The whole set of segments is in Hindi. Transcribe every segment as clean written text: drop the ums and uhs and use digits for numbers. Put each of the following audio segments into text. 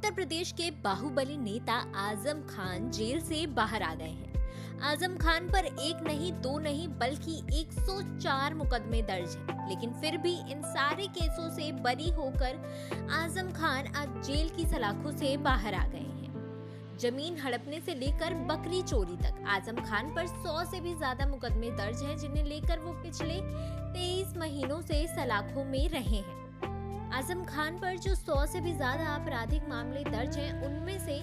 उत्तर प्रदेश के बाहुबली नेता आजम खान जेल से बाहर आ गए हैं। आजम खान पर एक नहीं, दो नहीं बल्कि 104 मुकदमे दर्ज हैं। लेकिन फिर भी इन सारे केसों से बरी होकर आजम खान आज जेल की सलाखों से बाहर आ गए हैं। जमीन हड़पने से लेकर बकरी चोरी तक आजम खान पर 100 से भी ज्यादा मुकदमे दर्ज हैं, जिन्हें लेकर वो पिछले 23 महीनों से सलाखों में रहे हैं। आजम खान पर जो 100 से भी ज्यादा आपराधिक मामले दर्ज हैं, उनमें से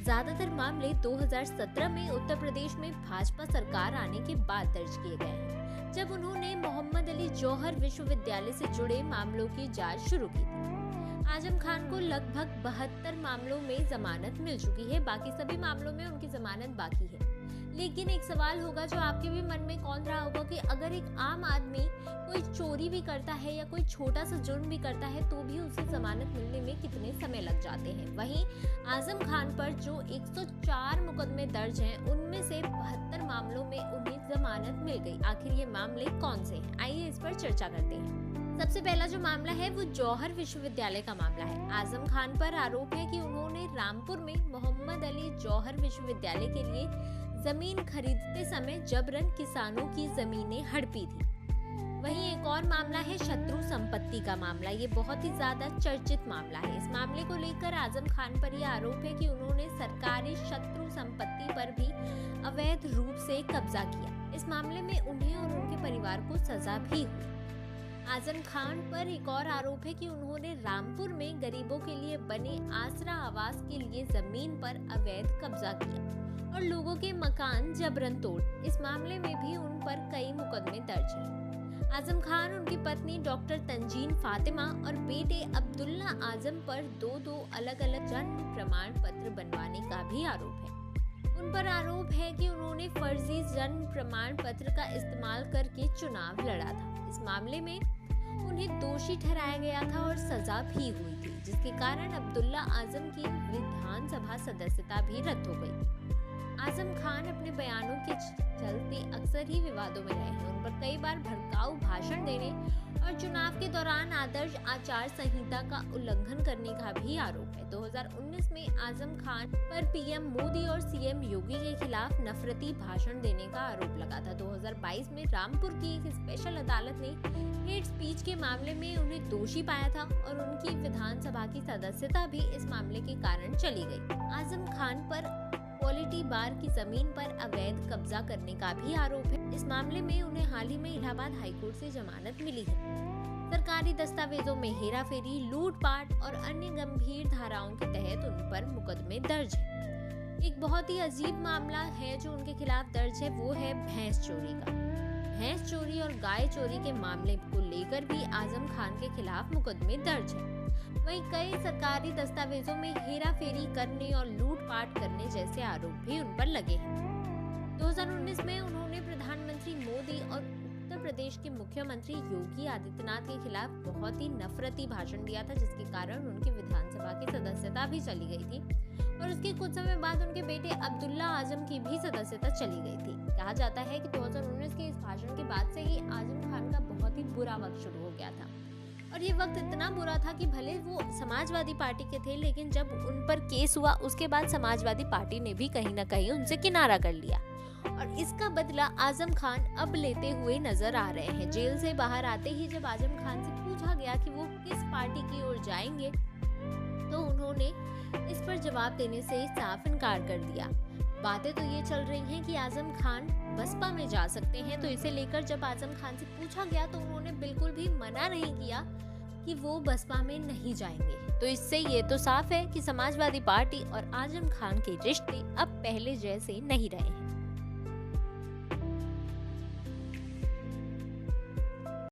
ज्यादातर मामले 2017 में उत्तर प्रदेश में भाजपा सरकार आने के बाद दर्ज किए गए हैं, जब उन्होंने मोहम्मद अली जौहर विश्वविद्यालय से जुड़े मामलों की जांच शुरू की थी। आजम खान को लगभग 72 मामलों में जमानत मिल चुकी है, बाकी सभी मामलों में उनकी जमानत बाकी है। लेकिन एक सवाल होगा जो आपके भी मन में कौन रहा होगा कि अगर एक आम आदमी कोई चोरी भी करता है या कोई छोटा सा जुर्म भी करता है तो भी उसे जमानत मिलने में कितने समय लग जाते हैं। वहीं आजम खान पर जो 104 मुकदमे दर्ज हैं, उनमें से 72 मामलों में उन्हें जमानत मिल गई। आखिर ये मामले कौन से हैं? आइए इस पर चर्चा करते हैं। सबसे पहला जो मामला है वो जौहर विश्वविद्यालय का मामला है। आजम खान पर आरोप है कि उन्होंने रामपुर में मोहम्मद अली जौहर विश्वविद्यालय के लिए जमीन खरीदते समय जबरन किसानों की जमीनें हड़पी थी। वहीं एक और मामला है शत्रु संपत्ति का मामला। ये बहुत ही ज्यादा चर्चित मामला है। इस मामले को लेकर आजम खान पर यह आरोप है कि उन्होंने सरकारी शत्रु संपत्ति पर भी अवैध रूप से कब्जा किया। इस मामले में उन्हें और उनके परिवार को सजा भी हुई। आजम खान पर एक और आरोप है कि उन्होंने रामपुर में गरीबों के लिए बने आसरा आवास के लिए जमीन पर अवैध कब्जा किया और लोगों के मकान जबरन तोड़। इस मामले में भी उन पर कई मुकदमे दर्ज हैं। आजम खान, उनकी पत्नी डॉक्टर तंजीन फातिमा और बेटे अब्दुल्ला आजम पर दो अलग अलग जन्म प्रमाण पत्र बनवाने का भी आरोप है। उन पर आरोप है कि उन्होंने फर्जी जन्म प्रमाण पत्र का इस्तेमाल करके चुनाव लड़ा था। इस मामले में उन्हें दोषी ठहराया गया था और सजा भी हुई थी, जिसके कारण अब्दुल्ला आजम की विधानसभा सदस्यता भी रद्द हो गई। आजम खान अपने बयानों के चलते अक्सर ही विवादों में रहे हैं। उन पर कई बार भड़काऊ भाषण देने और चुनाव के दौरान आदर्श आचार संहिता का उल्लंघन करने का भी आरोप है। 2019 में आजम खान पर पीएम मोदी और सीएम योगी के खिलाफ नफरती भाषण देने का आरोप लगा था। 2022 में रामपुर की एक स्पेशल अदालत ने हेट स्पीच के मामले में उन्हें दोषी पाया था और उनकी विधानसभा की सदस्यता भी इस मामले के कारण चली गई। आजम खान पर क्वालिटी बार की जमीन पर अवैध कब्जा करने का भी आरोप है। इस मामले में उन्हें हाल ही में इलाहाबाद हाईकोर्ट से जमानत मिली है। सरकारी दस्तावेजों में हेराफेरी, लूटपाट और अन्य गंभीर धाराओं के तहत उन पर मुकदमे दर्ज हैं। एक बहुत ही अजीब मामला है जो उनके खिलाफ दर्ज है, वो है भैंस चोरी का। भैंस चोरी और गाय चोरी के मामले को लेकर भी आजम खान के खिलाफ मुकदमे दर्ज हैं। वहीं कई सरकारी दस्तावेजों में हेराफेरी करने और लूटपाट करने जैसे आरोप भी उन पर लगे हैं। 2019 में उन्होंने प्रधानमंत्री मोदी और उत्तर प्रदेश के मुख्यमंत्री योगी आदित्यनाथ के खिलाफ बहुत ही नफरती भाषण दिया था, जिसके कारण उनकी विधानसभा की सदस्यता भी चली गई थी और उसके कुछ समय बाद उनके बेटे अब्दुल्ला आजम की भी सदस्यता चली गई थी। कहा जाता है कि 2019 के इस भाषण के बाद से ही आजम खान का बहुत ही बुरा वक्त शुरू हो गया था और ये वक्त इतना बुरा था कि भले वो समाजवादी पार्टी के थे, लेकिन जब उन पर केस हुआ उसके बाद समाजवादी पार्टी ने भी कहीं ना कहीं उनसे किनारा कर लिया और इसका बदला आजम खान अब लेते हुए नजर आ रहे हैं। जेल से बाहर आते ही जब आजम खान से पूछा गया कि वो किस पार्टी की ओर जाएंगे तो उन्होंने इस पर जवाब देने से साफ इनकार कर दिया। बातें तो ये चल रही हैं कि आजम खान बसपा में जा सकते हैं, तो इसे लेकर जब आजम खान से पूछा गया तो उन्होंने बिल्कुल भी मना नहीं किया कि वो बसपा में नहीं जाएंगे। तो इससे ये तो साफ है कि समाजवादी पार्टी और आजम खान के रिश्ते अब पहले जैसे नहीं रहे हैं।